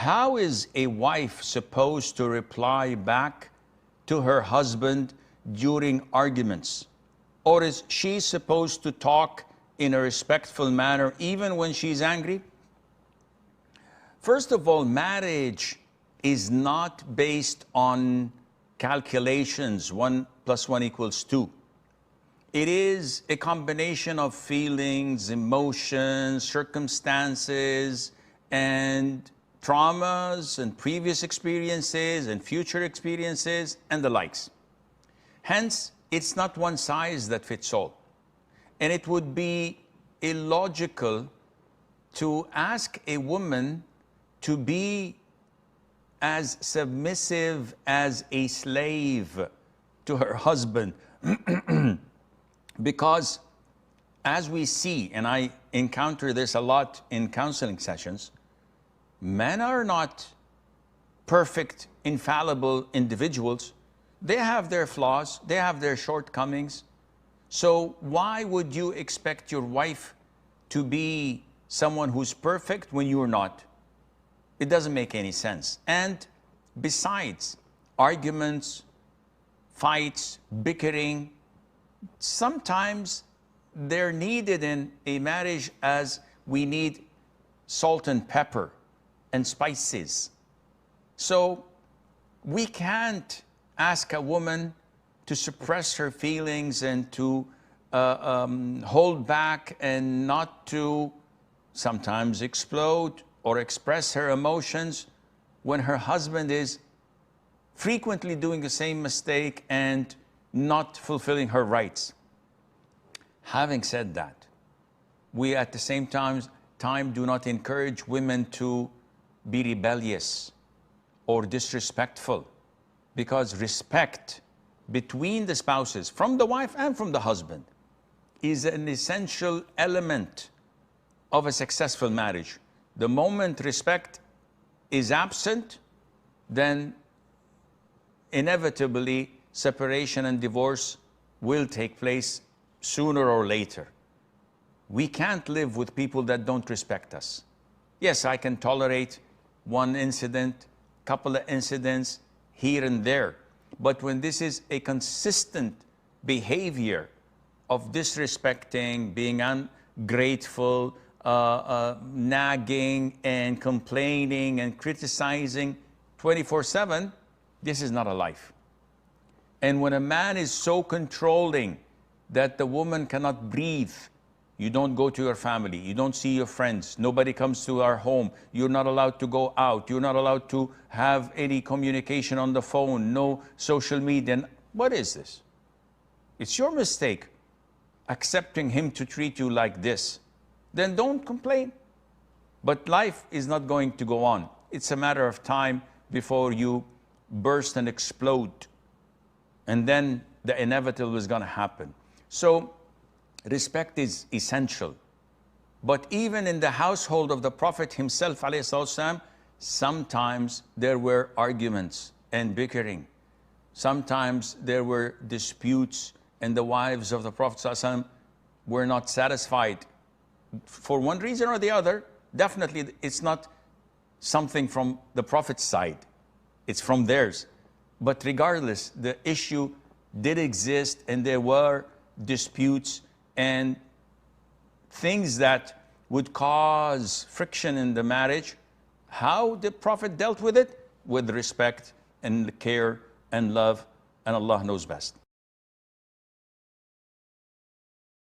How is a wife supposed to reply back to her husband during arguments? Or is she supposed to talk in a respectful manner even when she's angry? First of all, marriage is not based on calculations, 1 + 1 = 2. It is a combination of feelings, emotions, circumstances, and traumas, and previous experiences, and future experiences, and the likes. Hence, it's not one size that fits all. And it would be illogical to ask a woman to be as submissive as a slave to her husband. Because as we see, and I encounter this a lot in counseling sessions, men are not perfect, infallible individuals. They have their flaws, they have their shortcomings. So why would you expect your wife to be someone who's perfect when you're not? It doesn't make any sense. And besides, arguments, fights, bickering, sometimes they're needed in a marriage as we need salt and pepper and spices. So we can't ask a woman to suppress her feelings and to hold back and not to sometimes explode or express her emotions when her husband is frequently doing the same mistake and not fulfilling her rights. Having said that, we at the same time do not encourage women to be rebellious or disrespectful, because respect between the spouses, from the wife and from the husband, is an essential element of a successful marriage. The moment respect is absent, then inevitably separation and divorce will take place sooner or later. We can't live with people that don't respect us. Yes, I can tolerate one incident, couple of incidents here and there, but when this is a consistent behavior of disrespecting, being ungrateful, nagging and complaining and criticizing 24/7, this is not a life. And when a man is so controlling that the woman cannot breathe, you don't go to your family, you don't see your friends, nobody comes to our home, you're not allowed to go out, you're not allowed to have any communication on the phone, no social media. What is this? It's your mistake accepting him to treat you like this. Then don't complain. But life is not going to go on. It's a matter of time before you burst and explode. And then the inevitable is going to happen. So respect is essential. But even in the household of the Prophet himself, ﷺ, sometimes there were arguments and bickering. Sometimes there were disputes, and the wives of the Prophet ﷺ were not satisfied for one reason or the other. Definitely it's not something from the Prophet's side, it's from theirs. But regardless, the issue did exist, and there were disputes and things that would cause friction in the marriage. How the Prophet dealt with it? With respect and care and love, and Allah knows best.